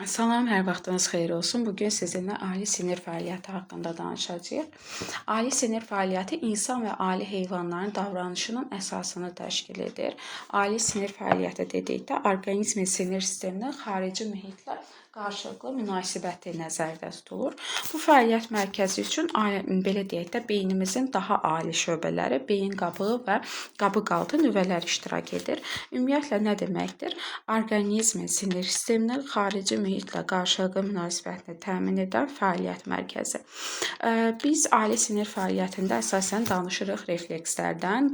Salam, hər vaxtınız xeyir olsun. Bugün sizinlə ali sinir fəaliyyəti haqqında danışacağıq. Ali sinir fəaliyyəti insan və ali heyvanların davranışının əsasını təşkil edir. Ali sinir fəaliyyəti dedikdə orqanizmin sinir sisteminin xarici mühitlə qarşılıqlı münasibəti nəzərdə tutulur. Bu fəaliyyət mərkəzi üçün belə deyək də beynimizin daha ali şöbələri, beyin qabığı və qabıqaltı nüvələr iştirak edir. Ümumiyyətlə nə deməkdir? Orqanizmin sinir sisteminin xarici mühitlə qarşılıqlı münasibətini təmin edən fəaliyyət mərkəzi. Biz ali sinir fəaliyyətində əsasən danışırıq reflekslərdən.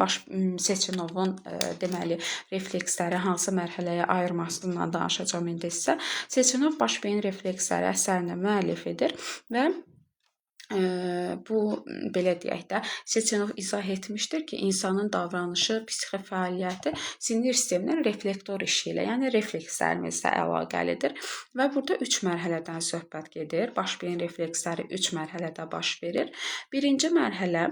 Seçenovun deməli refleksləri hansı mərhələyə ayırmasından danışacağam indi sizə. Seçenov baş beyin refleksləri əsərinin müəllifidir və bu belə deyək də Seçenov izah etmişdir ki, insanın davranışı, psixi fəaliyyəti sinir sisteminin reflektor işi ilə, yəni reflekslərimizlə əlaqəlidir və burada 3 mərhələdən söhbət gedir. Baş beyin refleksləri 3 mərhələdə baş verir. Birinci mərhələ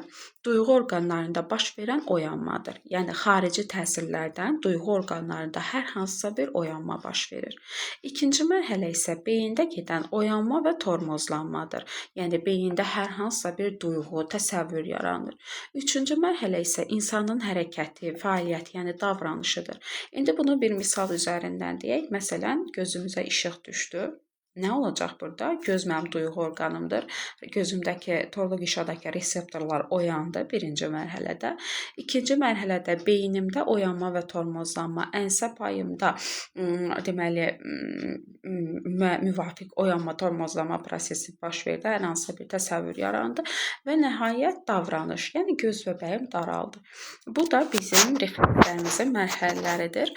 duyğu orqanlarında baş verən oyanmadır. Yəni xarici təsirlərdən duyğu orqanlarında hər hansısa bir oyanma baş verir. İkinci mərhələ isə beyində gedən oyanma və tormozlanmadır. Yəni beyində hər hansısa bir duyğu, təsəvvür yaranır. Üçüncü mərhələ isə insanın hərəkəti, fəaliyyəti, yəni davranışıdır. İndi bunu bir misal üzərindən deyək. Məsələn, gözümüzə işıq düşdü. Nə olacaq burada? Göz mənim duyğu orqanımdır. Gözümdəki torluq işadakı reseptorlar oyandı birinci mərhələdə. İkinci mərhələdə beynimdə oyanma və tormozlanma, ənsə payımda deməli müvafiq oyanma, tormozlanma prosesi baş verdi. Hər hansısa bir təsəvvür yarandı və nəhayət davranış, yəni göz bəbəyim daraldı. Bu da bizim reflekslərimizin mərhələləridir.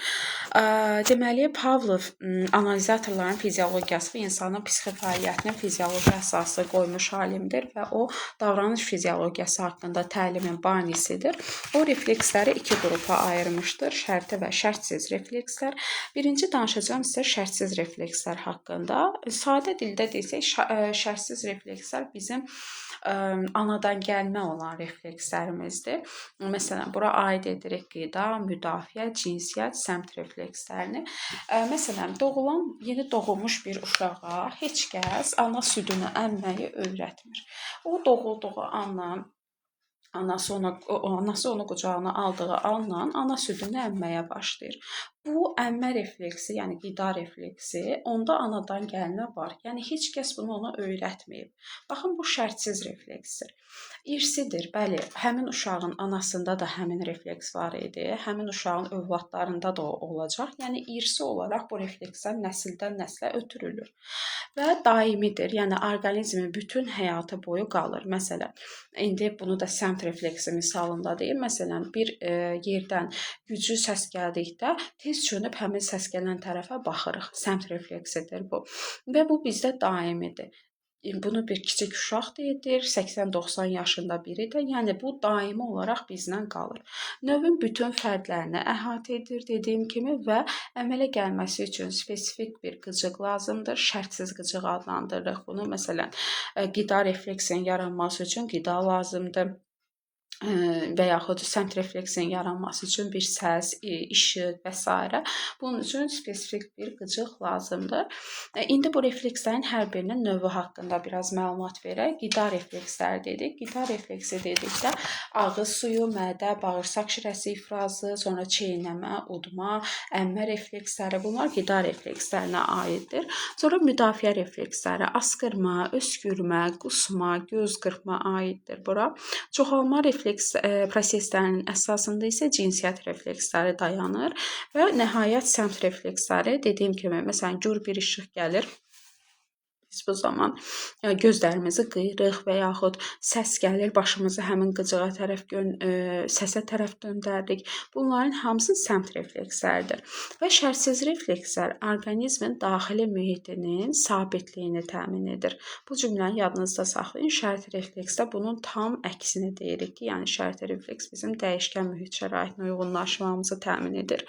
Deməli, Pavlov analizatorların fiziologiyası və insanın psixi fəaliyyətinin fizioloji əsası qoymuş alimdir və o davranış fiziologiyası haqqında təlimin banisidir. O refleksləri iki qrupa ayırmışdır. Şərti və şərtsiz reflekslər. Birinci danışacağım sizə şərtsiz reflekslər haqqında. Sadə dildə desək, şərtsiz reflekslər bizim anadan gəlmə olan reflekslərimizdir. Məsələn, bura aid edirik qida, müdafiə, cinsiyyət, səmt reflekslərini. Məsələn, yeni doğulmuş bir uşağa heç kəs ana südünü əmməyi öyrətmir. O doğulduğu andan anası onu qucağına aldığı andan ana südünü əmməyə başlayır. Bu əmmə refleksi, yəni qida refleksi, onda anadan gəlmə var. Yəni heç kəs bunu ona öyrətməyib. Baxın, bu şərtsiz refleksdir. İrsidir, bəli, həmin uşağın anasında da həmin refleks var idi, həmin uşağın övladlarında da o olacaq. Yəni irsi olaraq bu reflekslər nəsildən nəslə ötürülür və daimidir. Yəni orqanizmin bütün həyatı boyu qalır. Məsələn, indi bunu da səmt refleksi misalında deyim. Məsələn, bir yerdən güclü səs gəldikdə tez çönüb həmin səs gələn tərəfə baxırıq. Səmt refleksidir bu. Və bu bizdə daimidir. Bunu bir kiçik uşaq da edir, 80-90 yaşında biri də. Yəni bu daimi olaraq bizlə qalır. Növün bütün fərdlərini əhatə edir dediyim kimi və əmələ gəlməsi üçün spesifik bir qıcıq lazımdır. Şərtsiz qıcıq adlandırırıq bunu. Məsələn, qida refleksinin yaranması üçün qida lazımdır və yaxud səmt refleksinin yaranması üçün bir səs, işıq və s. Bunun üçün spesifik bir qıcıq lazımdır. İndi bu reflekslərin hər birinin növü haqqında biraz məlumat verək. Qida refleksləri dedik. Qida refleksi dedikdə ağız suyu, mədə, bağırsaq şirəsi ifrazı, sonra çeynəmə, udma, əmmə refleksləri, bunlar qida reflekslərinə aiddir. Sonra müdafiə refleksləri, asqırma, öskürmə, qusma, göz qırpma aiddir bura. Çoxalma proseslərinin əsasında isə cinsiyyət refleksləri dayanır və nəhayət səmt refleksləri dediyim kimi, məsələn, gür bir işıq gəlir. Biz bu zaman gözlərimizi qıyırıq və yaxud səs gəlir, başımızı həmin qıcığa tərəf, səsə tərəf döndəririk. Bunların hamısı səmt refleksləridir. Və şərtsiz reflekslər orqanizmin daxili mühitinin sabitliyini təmin edir. Bu cümləni yadınızda saxlayın. Şərti refleksdə bunun tam əksini deyirik ki, yəni şərti refleks bizim dəyişkən mühit şəraitinə uyğunlaşmamızı təmin edir.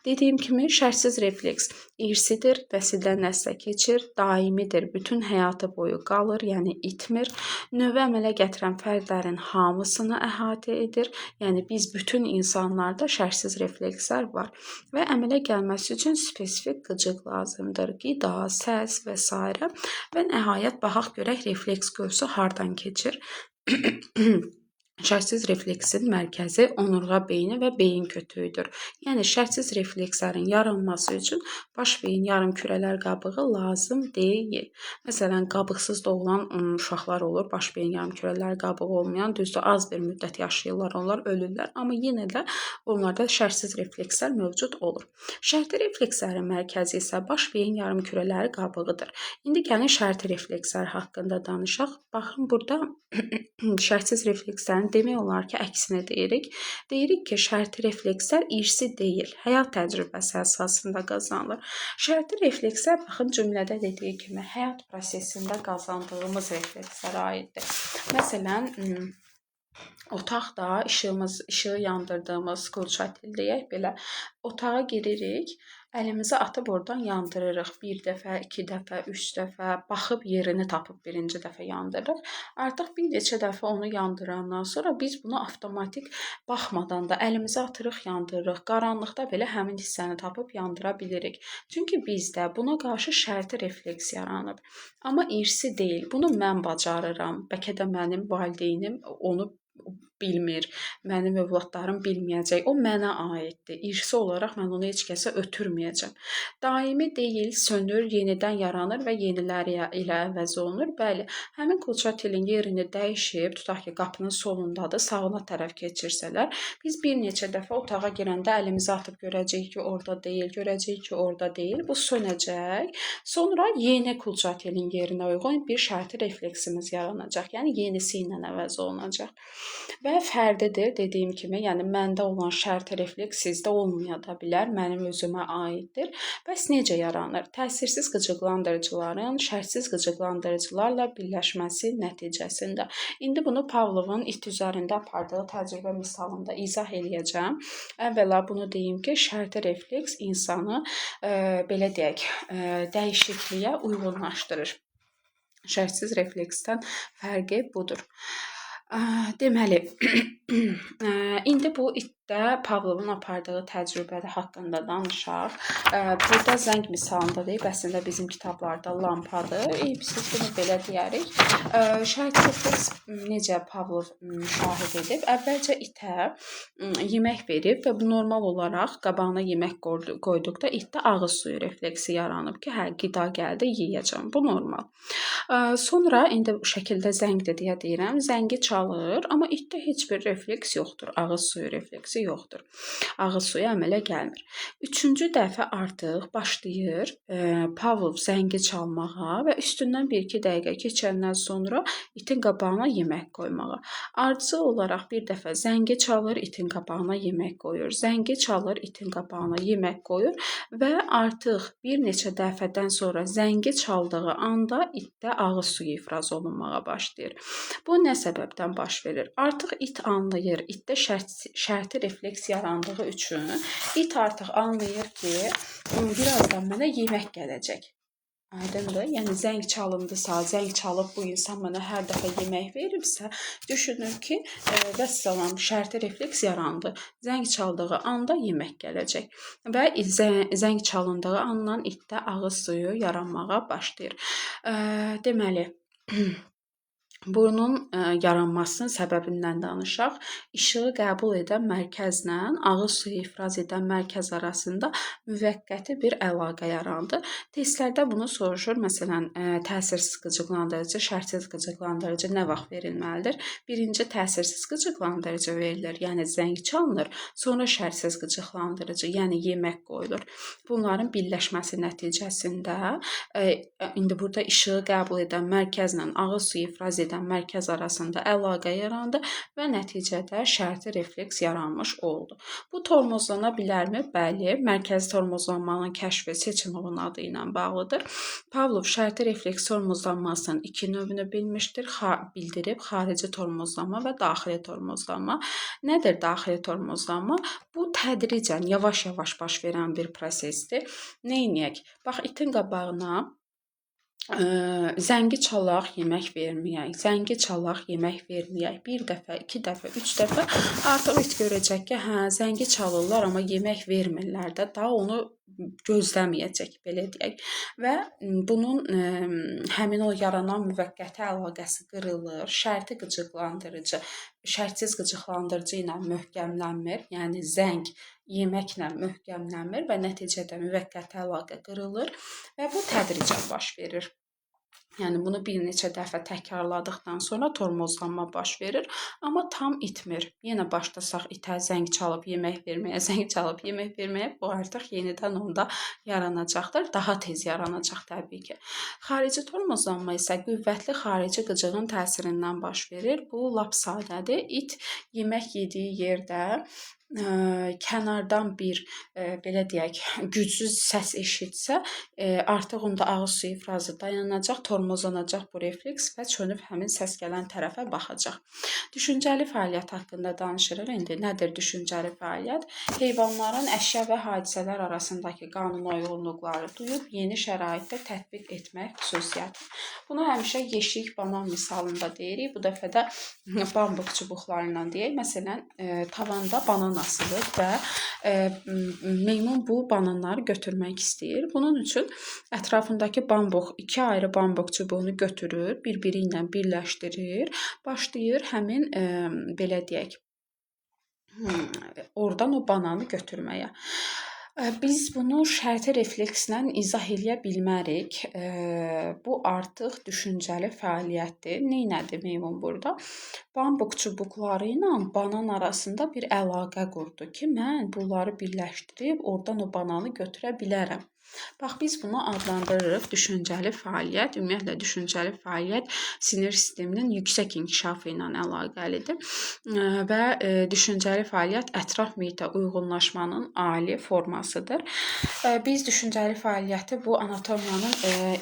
Dediyim kimi, şərtsiz refleks irsidir, nəsildən nəslə keçir, daimidir. bütün həyatı boyu qalır, yəni itmir. Növə əmələ gətirən fərdlərin hamısını əhatə edir. Yəni biz bütün insanlarda şərtsiz reflekslər var və əmələ gəlməsi üçün spesifik qıcıq lazımdır. Qida, səs və s. və nəhayət baxaq görək refleks qövsü hardan keçir. Şərtsiz refleksin mərkəzi onurğa beyni və beyin kötüyüdür. Yəni şərtsiz reflekslərin yaranması üçün baş beyin yarımkürələr qabığı lazım deyil. Məsələn, qabıqsız doğulan uşaqlar olur, baş beyin yarımkürələr qabığı olmayan, düzdür, az bir müddət yaşayırlar, onlar ölürlər, amma yenə də onlarda şərtsiz reflekslər mövcud olur. Şərti reflekslərin mərkəzi isə baş beyin yarımkürələri qabığıdır. İndi gəlin şərti reflekslər haqqında danışaq. Baxın, burada şərtsiz reflekslərin demək olar ki, əksini deyirik. Deyirik ki, şərti reflekslər irsi deyil, həyat təcrübəsi əsasında qazanılır. Şərti reflekslər, baxın, cümlədə dediyi kimi, həyat prosesində qazandığımız reflekslərə aiddir. Məsələn, otaqda işığı yandırdığımız qurşatil deyək belə, otağa giririk, əlimizi atıb oradan yandırırıq. Bir dəfə, 2 dəfə, 3 dəfə, baxıb yerini tapıb birinci dəfə yandırırıq. Artıq bir neçə dəfə onu yandırandan sonra biz bunu avtomatik baxmadan da əlimizi atırıq, yandırırıq. Qaranlıqda belə həmin hissəni tapıb yandıra bilirik. Çünki bizdə buna qarşı şərti refleks yaranıb. Amma irsi deyil. Bunu mən bacarıram. Bəlkə də mənim valideynim onu bilmir, mənim övladlarım bilməyəcək. O mənə aiddir. İrsi olaraq mən onu heç kəsə ötürməyəcəm. Daimi deyil, sönür, yenidən yaranır və yeniləri ilə əvəz olunur. Bəli, həmin qulçatilin yerini dəyişib, tutaq ki, qapının solundadır, sağına tərəf keçirsələr, biz bir neçə dəfə otağa girəndə əlimizi atıb görəcəyik ki, orada deyil, görəcəyik ki, orada deyil. Bu sönəcək. Sonra yeni qulçatilin yerinə uyğun bir şərti refleksimiz yaranacaq. Yəni yenisi ilə əvəz olunacaq. Və fərdidir, dediyim kimi, yəni məndə olan şərti refleks sizdə olmaya da bilər, mənim özümə aiddir. Bəs necə yaranır? Təsirsiz qıcıqlandırıcıların şərtsiz qıcıqlandırıcılarla birləşməsi nəticəsində. İndi bunu Pavlovun it üzərində apardığı təcrübə misalında izah eləyəcəm. Əvvəla bunu deyim ki, şərti refleks insanı belə deyək, dəyişikliyə uyğunlaşdırır. Şərtsiz refleksdən fərqi budur. Deməli, indi bu itdə Pavlovun apardığı təcrübə haqqında danışaq. Burada zəng misalında deyib, əslində bizim kitablarda lampadır. Biz bunu belə deyərik. Şərti refleks necə Pavlov müşahidə edib? Əvvəlcə itə yemək verib və bu normal olaraq qabağına yemək qoyduqda itdə ağız suyu refleksi yaranıb ki, hə, qida gəldi, yeyəcəm. Bu normal. Sonra indi bu şəkildə zəngdir deyə deyirəm. Zəngi çalır, amma itdə heç bir refleks yoxdur. Ağız suyu refleksi yoxdur. Ağız suyu əmələ gəlmir. Üçüncü dəfə artıq başlayır Pavlov zəngi çalmağa və üstündən 1-2 dəqiqə keçəndən sonra itin qabağına yemək qoymağa. Ardıcıl olaraq bir dəfə zəngi çalır, itin qabağına yemək qoyur. Zəngi çalır, itin qabağına yemək qoyur və artıq bir neçə dəfədən sonra zəngi çaldığı anda itdə ağız suyu ifraz olunmağa başlayır. Bu nə səbəbdən baş verir? Artıq it anlayır, itdə şərti refleks yarandığı üçün it artıq anlayır ki, birazdan mənə yemək gələcək. Aydındır? Yəni zəng çalındısa, zəng çalıb bu insan mənə hər dəfə yemək veribsə, düşünür ki, vəssalam, şərti refleks yarandı. Zəng çaldığı anda yemək gələcək. Və zəng çalındığı andan itdə ağız suyu yaranmağa başlayır. Deməli, bunun yaranmasının səbəbindən danışaq. İşığı qəbul edən mərkəzlə ağız suyu ifraz edən mərkəz arasında müvəqqəti bir əlaqə yarandı. Testlərdə bunu soruşur. Məsələn, təsirsiz qıcıqlandırıcı, şərtsiz qıcıqlandırıcı nə vaxt verilməlidir? Birinci təsirsiz qıcıqlandırıcı verilir, yəni zəng çalınır. Sonra şərtsiz qıcıqlandırıcı, yəni yemək qoyulur. Bunların birləşməsi nəticəsində indi burada işığı qəbul edən mərkəzlə ağız suyu ifraz edən mərkəz arasında əlaqə yarandı və nəticədə şərti refleks yaranmış oldu. Bu tormozlana bilərmi? Bəli, mərkəzi tormozlanmanın kəşfi Seçinovun adı ilə bağlıdır. Pavlov şərti refleks tormozlanmasının 2 növünü bildirib, xarici tormozlanma və daxili tormozlanma. Nədir daxili tormozlanma? Bu tədricən, yavaş-yavaş baş verən bir prosesdir. Neyniyək? Bax, itin qabağına Zəngi çalaq, yemək verməyək, zəngi çalaq, yemək verməyək. Bir dəfə, iki dəfə, üç dəfə artıq it görəcək ki, hə, zəngi çalırlar, amma yemək vermirlər də, daha onu gözləməyəcək, belə deyək. Və bunun həmin o yaranan müvəqqəti əlaqəsi qırılır, şərti qıcıqlandırıcı, şərtsiz qıcıqlandırıcı ilə möhkəmlənmir. Yəni zəng yeməklə möhkəmlənmir və nəticədə müvəqqəti əlaqə qırılır və bu tədricən baş verir. Yəni bunu bir neçə dəfə təkrarladıqdan sonra tormozlanma baş verir, amma tam itmir. Yenə başlasaq itə zəng çalıb yemək verməyə, zəng çalıb yemək verməyə, bu artıq yenidən onda yaranacaqdır. Daha tez yaranacaq təbii ki. Xarici tormozlanma isə qüvvətli xarici qıcığın təsirindən baş verir. Bu lap sadədir. İt yemək yediyi yerdə kənardan bir belə deyək, gücsüz səs eşitsə, artıq onda ağız suyu ifrazı dayanacaq, tormozlanacaq bu refleks və çönüb həmin səs gələn tərəfə baxacaq. Düşüncəli fəaliyyət haqqında danışırıq. İndi nədir düşüncəli fəaliyyət? Heyvanların əşya və hadisələr arasındakı qanunauyğunluqları duyub yeni şəraitdə tətbiq etmək xüsusiyyəti. Bunu həmişə yeşik, banan misalında deyirik. Bu dəfə də bambuk çubuqlarından deyək. Məsələn, tavanda banan asılır və meymun bu bananları götürmək istəyir. Bunun üçün ətrafındakı bambuk, iki ayrı bambuk çubuğunu götürür, bir-biri ilə birləşdirir, başlayır həmin belə deyək, oradan o bananı götürməyə. Biz bunu şərti reflekslə izah eləyə bilmərik. Bu artıq düşüncəli fəaliyyətdir. Neynədi meymun burada? Bambuk çubuqları ilə banan arasında bir əlaqə qurdu ki, mən bunları birləşdirib oradan o bananı götürə bilərəm. Bax, biz bunu adlandırırıq düşüncəli fəaliyyət. Ümumiyyətlə, düşüncəli fəaliyyət sinir sisteminin yüksək inkişafı ilə əlaqəlidir və düşüncəli fəaliyyət ətraf mühitə uyğunlaşmanın ali formasıdır. Biz düşüncəli fəaliyyəti bu anatomiyanın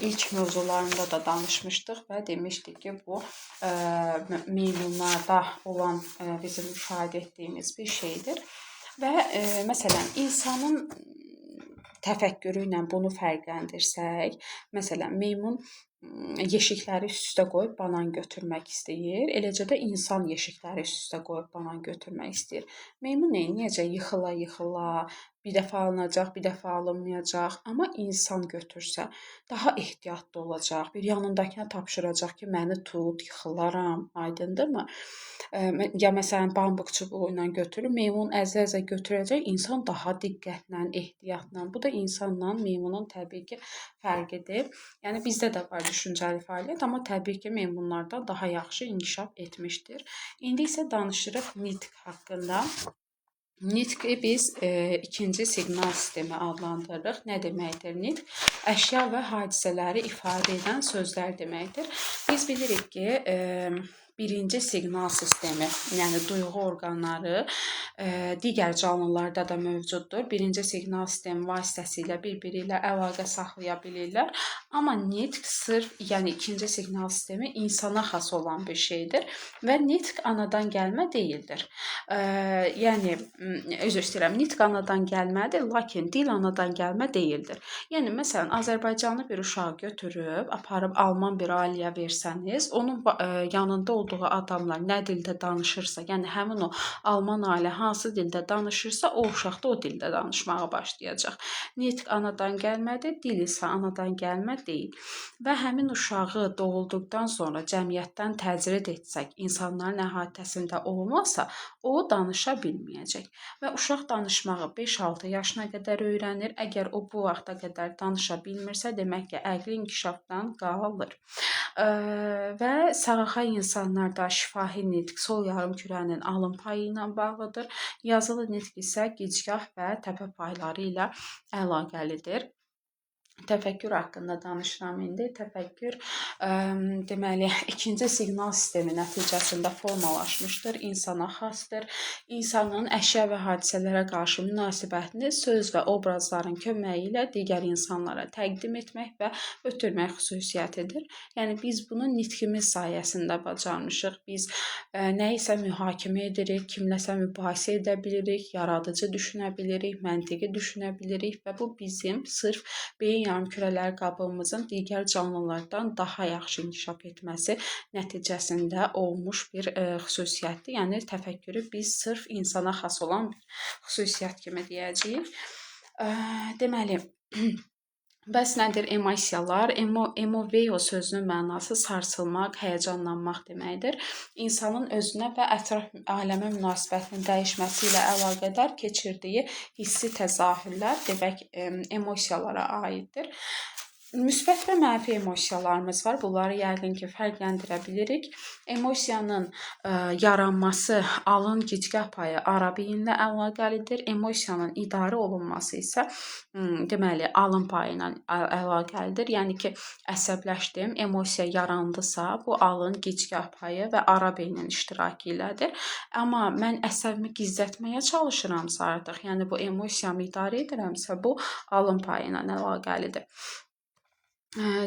ilk mövzularında da danışmışdıq və demişdik ki, bu meymunlarda olan bizim müşahidə etdiyimiz bir şeydir. Və məsələn, insanın təfəkkürü ilə bunu fərqləndirsək, məsələn, meymun yeşikləri üst-üstə qoyub banan götürmək istəyir. Eləcə də insan yeşikləri üst-üstə qoyub banan götürmək istəyir. Meymun neyniyəcək? Yıxıla-yıxıla, bir dəfə alınacaq, bir dəfə alınmayacaq. Amma insan götürsə, daha ehtiyatlı olacaq. Bir yanındakına tapşıracaq ki, məni tut, yıxılaram. Aydındırmı? Ya məsələn, bambuk çubuğu ilə götürür, meymun əzə-əzə götürəcək, insan daha diqqətlə, ehtiyatla. Bu da insanla meymunun təbii ki, fərqidir. Yəni bizdə də var düşüncəli fəaliyyət, amma təbii ki, meymunlardan daha yaxşı inkişaf etmişdir. İndi isə danışırıq nitq haqqında. Nitqi biz ikinci siqnal sistemi adlandırırıq. Nə deməkdir nitq? Əşya və hadisələri ifadə edən sözlər deməkdir. Biz bilirik ki, birinci siqnal sistemi, yəni duyğu orqanları digər canlılarda da mövcuddur. Birinci siqnal sistemi vasitəsilə bir-biri ilə əlaqə saxlaya bilirlər. Amma nitq sırf, yəni ikinci siqnal sistemi insana xas olan bir şeydir və nitq anadan gəlmə deyildir. Yəni, üzr istəyirəm, nitq anadan gəlmədir, lakin dil anadan gəlmə deyildir. Yəni, məsələn, Azərbaycanlı bir uşağı götürüb, aparıb alman bir ailəyə versəniz, onun yanında olduğu adamlar nə dildə danışırsa, yəni həmin o alman ailə hansı dildə danışırsa, o uşaq da o dildə danışmağa başlayacaq. Nitq anadan gəlmədir, dil isə anadan gəlmə deyil. Və həmin uşağı doğulduqdan sonra cəmiyyətdən təcrid etsək, insanların əhatəsində olmasa, o danışa bilməyəcək. Və uşaq danışmağı 5-6 yaşına qədər öyrənir. Əgər o bu vaxta qədər danışa bilmirsə, demək ki, əqli inkişafdan qalır. Və sağaxay insanlarda şifahi nitq sol yarımkürənin alın payı ilə bağlıdır. Yazılı nitq isə gicgah və təpə payları ilə əlaqəlidir. Təfəkkür haqqında danışıram indi. Təfəkkür deməli ikinci siqnal sistemi nəticəsində formalaşmışdır, insana xasdır. İnsanın əşya və hadisələrə qarşı münasibətini söz və obrazların köməyi ilə digər insanlara təqdim etmək və ötürmək xüsusiyyətidir. Yəni biz bunu nitqimiz sayəsində bacarmışıq. Biz nə isə mühakimə edirik, kimləsə mübahisə edə bilirik, yaradıcı düşünə bilirik, məntiqi düşünə bilirik və bu bizim sırf beyin yarımkürələr qabığımızın digər canlılardan daha yaxşı inkişaf etməsi nəticəsində olmuş bir xüsusiyyətdir. Yəni təfəkkürü biz sırf insana xas olan bir xüsusiyyət kimi deyəcəyik. Deməli, bəs nədir emosiyalar? Emoveo sözünün mənası sarsılmaq, həyəcanlanmaq deməkdir. İnsanın özünə və ətraf aləmə münasibətinin dəyişməsi ilə əlaqədar keçirdiyi hissi təzahürlər demək emosiyalara aiddir. Müsbət və mənfi emosiyalarımız var. Bunları yəqin ki, fərqləndirə bilirik. Emosiyanın yaranması alın gicgah payı ara beyinlə əlaqəlidir. Emosiyanın idarə olunması isə deməli alın payı ilə əlaqəlidir. Yəni ki, əsəbləşdim, emosiya yarandısa, bu alın gicgah payı və ara beynin iştirakı ilədir. Amma mən əsəbimi gizlətməyə çalışıramsa artıq, yəni bu emosiyamı idarə edirəmsə, bu alın payı ilə əlaqəlidir.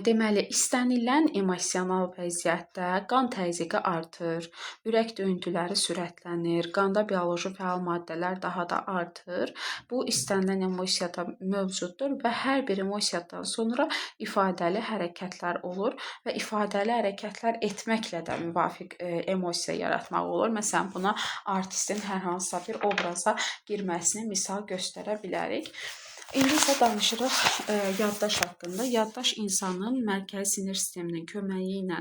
Deməli, istənilən emosional vəziyyətdə qan təzyiqi artır, ürək döyüntüləri sürətlənir, qanda bioloji fəal maddələr daha da artır. Bu istənilən emosiyada mövcuddur və hər bir emosiyadan sonra ifadəli hərəkətlər olur və ifadəli hərəkətlər etməklə də müvafiq emosiya yaratmaq olur. Məsələn, buna artistin hər hansısa bir obraza girməsini misal göstərə bilərik. İndi isə danışırıq yaddaş haqqında. Yaddaş insanın mərkəzi sinir sisteminin köməyi ilə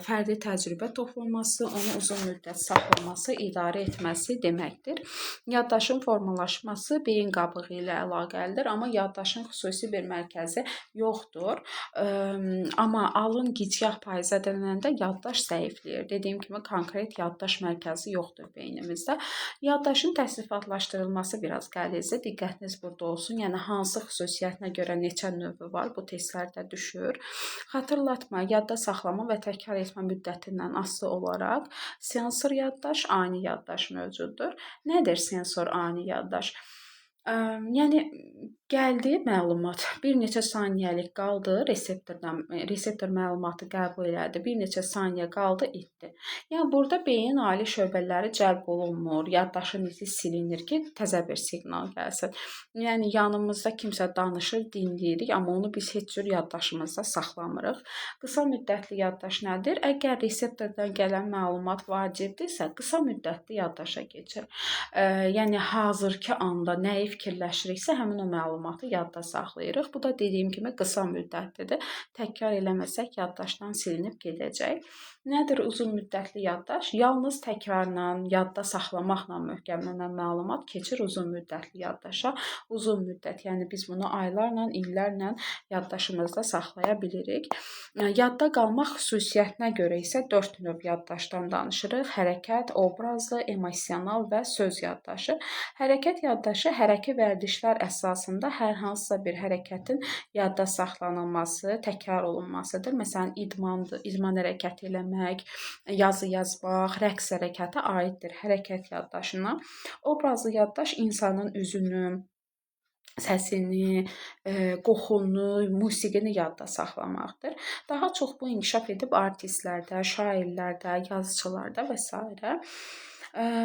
fərdi təcrübə toplaması, onu uzun müddət saxlaması, idarə etməsi deməkdir. Yaddaşın formalaşması beyin qabığı ilə əlaqəlidir, amma yaddaşın xüsusi bir mərkəzi yoxdur. Amma alın gicgah payı zədələnəndə yaddaş zəifləyir. Dediyim kimi, konkret yaddaş mərkəzi yoxdur beynimizdə. Yaddaşın təsnifatlaşdırılması biraz qəlizdir. Diqqətiniz burada olsun. Yəni hansı xüsusiyyətinə görə neçə növü var, bu testlərdə düşür. Xatırlatma, yadda saxlama və təkrar etmə müddətindən asılı olaraq sensor yaddaş, ani yaddaş mövcuddur. Nədir sensor ani yaddaş? Yəni gəldi məlumat, bir neçə saniyəlik qaldı, reseptor məlumatı qəbul elədi, bir neçə saniyə qaldı, etdi. Yəni burada beyin ali şöbələri cəlb olunmur, yaddaşın izi silinir ki, təzə bir siqnal gəlsin. Yəni yanımızda kimsə danışır, dinləyirik, amma onu biz heç cür yaddaşımızda saxlamırıq. Qısa müddətli yaddaş nədir? Əgər reseptordan gələn məlumat vacibdirsə, qısa müddətli yaddaşa keçir. Yəni hazırki anda nəyi fikirləşiriksə, həmin o məlumatı yadda saxlayırıq. Bu da dediyim kimi qısa müddətlidir. Təkrar eləməsək yaddaşdan silinib gedəcək. Nədir uzun müddətli yaddaş? Yalnız təkrarla, yadda saxlamaqla möhkəmlənən məlumat keçir uzun müddətli yaddaşa. Uzun müddət, yəni biz bunu aylarla, illərlə yaddaşımızda saxlaya bilirik. Yadda qalmaq xüsusiyyətinə görə isə 4 növ yaddaşdan danışırıq. Hərəkət, obrazlı, emosional və söz yaddaşı. Hərəkət yaddaşı hərəki vərdişlər əsasında hər hansısa bir hərəkətin yadda saxlanılması, təkrar olunmasıdır. Məsələn, idman hərəkəti eləmək, yazı yazmaq, rəqs hərəkəti aiddir hərəkət yaddaşına. Obrazlı yaddaş insanın üzünü, səsini, qoxunu, musiqini yadda saxlamaqdır. Daha çox bu inkişaf edib artistlərdə, şairlərdə, yazıçılarda və s.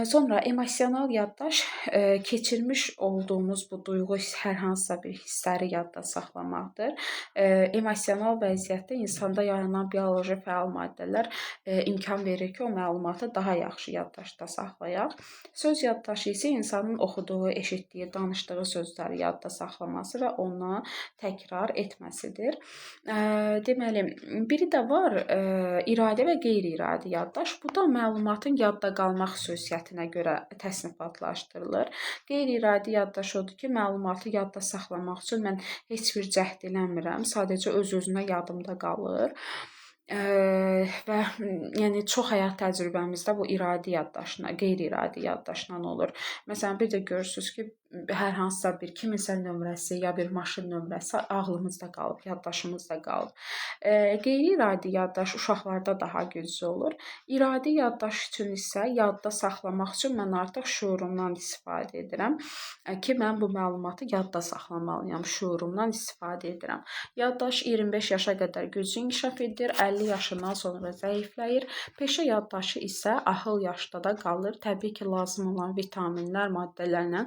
Sonra emosional yaddaş keçirmiş olduğumuz bu duyğu hər hansısa bir hissləri yadda saxlamaqdır. Emosional vəziyyətdə insanda yaranan bioloji fəal maddələr imkan verir ki, o məlumatı daha yaxşı yaddaşda saxlayaq. Söz yaddaşı isə insanın oxuduğu, eşitdiyi, danışdığı sözləri yadda saxlaması və onu təkrar etməsidir. Deməli, biri də var iradi və qeyri-iradi yaddaş. Bu da məlumatın yadda qalmaq xüsusiyyətinə görə təsnifatlaşdırılır. Qeyri-iradi yaddaş odur ki, məlumatı yadda saxlamaq üçün mən heç bir cəhd eləmirəm, sadəcə öz-özünə yadımda qalır. Və yəni çox həyat təcrübəmizdə bu iradi yaddaşla, qeyri-iradi yaddaşla olur. Məsələn, bir də görürsüz ki, hər hansısa bir kiminsə nömrəsi ya bir maşın nömrəsi ağlımızda qalıb, yaddaşımızda qalıb. Qeyri-iradi yaddaş uşaqlarda daha güclü olur. İradi yaddaş üçün isə yadda saxlamaq üçün mən artıq şuurumdan istifadə edirəm ki, mən bu məlumatı yadda saxlamalıyam, şuurumdan istifadə edirəm. Yaddaş 25 yaşa qədər güclü inkişaf edir, 50 yaşından sonra zəifləyir. Peşə yaddaşı isə ahıl yaşda da qalır. Təbii ki, lazım olan vitaminlər, maddələrlə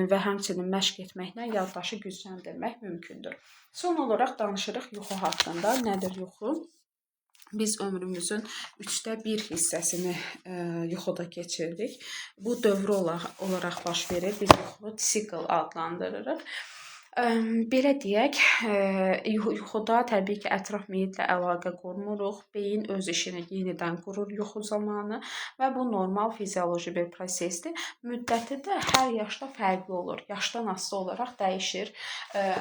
və həmçinin məşq etməklə yaddaşı gücləndirmək mümkündür. Son olaraq danışırıq yuxu haqqında. Nədir yuxu? Biz ömrümüzün 1/3 hissəsini yuxuda keçiririk. Bu dövrü olaraq baş verir. Biz yuxunu sikl adlandırırıq. Belə deyək, yuxuda təbii ki, ətraf mühitlə əlaqə qurmuruq. Beyin öz işini yenidən qurur yuxu zamanı və bu normal fizioloji bir prosesdir. Müddəti də hər yaşda fərqli olur. Yaşdan asılı olaraq dəyişir.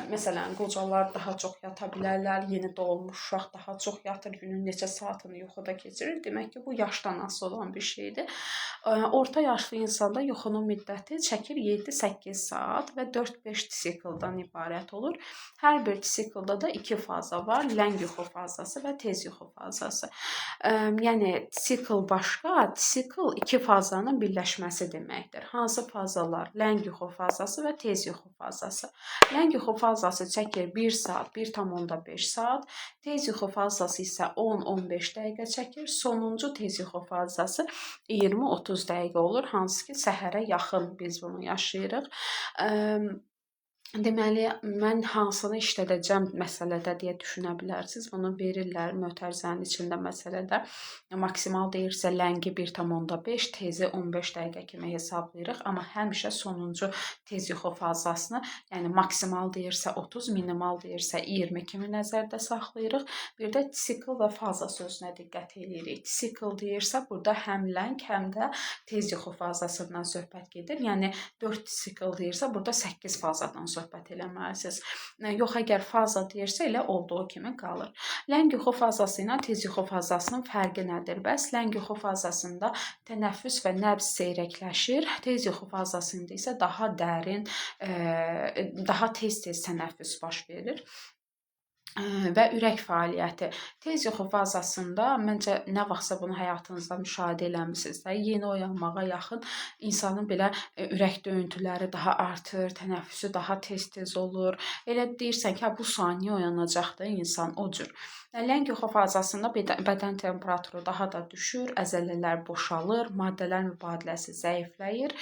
Məsələn, qocalar daha çox yata bilərlər, yeni doğulmuş uşaq daha çox yatır, günün neçə saatını yuxuda keçirir. Demək ki, bu yaşdan asılı olan bir şeydir. Orta yaşlı insanda yuxunun müddəti çəkir 7-8 saat və 4-5 sikldan ibarət olur. Hər bir siklda da 2 faza var. Ləng yuxu fazası və tez yuxu fazası. Yəni sikl başqa, sikl 2 fazanın birləşməsi deməkdir. Hansı fazalar? Ləng yuxu fazası və tez yuxu fazası. Ləng yuxu fazası çəkir 1 saat, 1,5 saat. Tez yuxu fazası isə 10-15 dəqiqə çəkir. Sonuncu tez yuxu fazası 20-30 dəqiqə olur. Hansı ki, səhərə yaxın biz bunu yaşayırıq. Deməli, mən hansını işlədəcəm məsələdə deyə düşünə bilərsiniz. Bunu verirlər mötərizənin içində məsələdə. Maksimal deyirsə ləngi 1,5, tezi 15 dəqiqə kimi hesablayırıq. Amma həmişə sonuncu tez yuxu fazasını, yəni maksimal deyirsə 30, minimal deyirsə 20 kimi nəzərdə saxlayırıq. Bir də sikl və faza sözünə diqqət edirik. Sikl deyirsə burada həm ləng, həm də tez yuxu fazasından söhbət gedir. Yəni 4 sikl deyirsə burada 8 fazadan söhbət eləməlisiniz. Yox, əgər faza deyirsə elə olduğu kimi qalır. Ləng yuxu fazası ilə tez yuxu fazasının fərqi nədir? Bəs ləng yuxu fazasında tənəffüs və nəbz seyrəkləşir. Tez yuxu fazasında isə daha dərin, daha tez-tez tənəffüs baş verir və ürək fəaliyyəti. Tez yuxu fazasında məncə nə vaxtsa bunu həyatınızda müşahidə eləmisinizsə, yeni oyanmağa yaxın insanın belə ürək döyüntüləri daha artır, tənəffüsü daha tez-tez olur. Elə deyirsən ki, bu saniyə oyanacaqdı insan o cür. Ləng yuxu fazasında bədən temperaturu daha da düşür, əzələlər boşalır, maddələr mübadiləsi zəifləyir.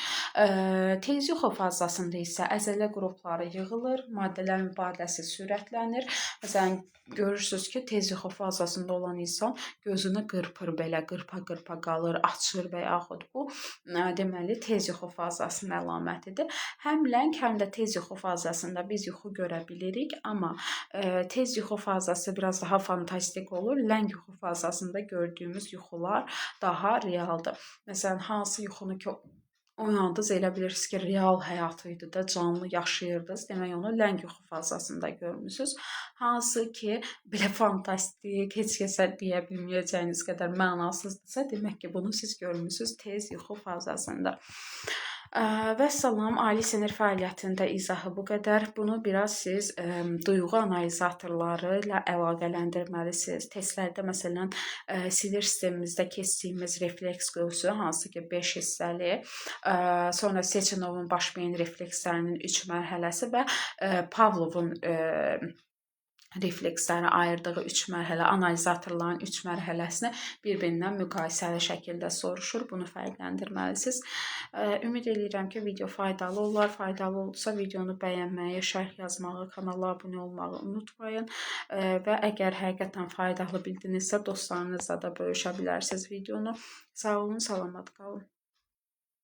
Tez yuxu fazasında isə əzələ qrupları yığılır, maddələr mübadiləsi sürətlənir. Məsələn, görürsünüz ki, tez yuxu fazasında olan insan gözünü qırpır, belə qırpa-qırpa qalır, açır və yaxud bu deməli tez yuxu fazasının əlamətidir. Həm ləng, həm də tez yuxu fazasında biz yuxu görə bilirik, amma tez yuxu fazası biraz daha fantastik olur. Ləng yuxu fazasında gördüyümüz yuxular daha realdır. Məsələn, hansı yuxunu ki oyandınız, elə bilirsiniz ki, real həyatı idi da, canlı yaşayırdınız. Demək, onu ləng yuxu fazasında görmüsünüz. Hansı ki, belə fantastik, heç kəsə deyə bilməyəcəyiniz qədər mənasızdırsa, demək ki, bunu siz görmüsünüz tez yuxu fazasında. Və salam, ali sinir fəaliyyətində izahı bu qədər. Bunu biraz siz duyğu analizatorları ilə əlaqələndirməlisiniz. Testlərdə məsələn sinir sistemimizdə keçdiyimiz refleks qövsü, hansı ki 5 hissəli, sonra Seçenovun baş beyin reflekslərinin 3 mərhələsi və Pavlovun refleksləri ayırdığı 3 mərhələ, analizatorların 3 mərhələsini bir-birindən müqayisəli şəkildə soruşur. Bunu fərqləndirməlisiniz. Ümid edirəm ki, video faydalı olar. Faydalı oldusa videonu bəyənməyi, şərh yazmağı, kanala abunə olmağı unutmayın. Və əgər həqiqətən faydalı bildinizsə, dostlarınızla da bölüşə bilərsiniz videonu. Sağ olun, salamat qalın.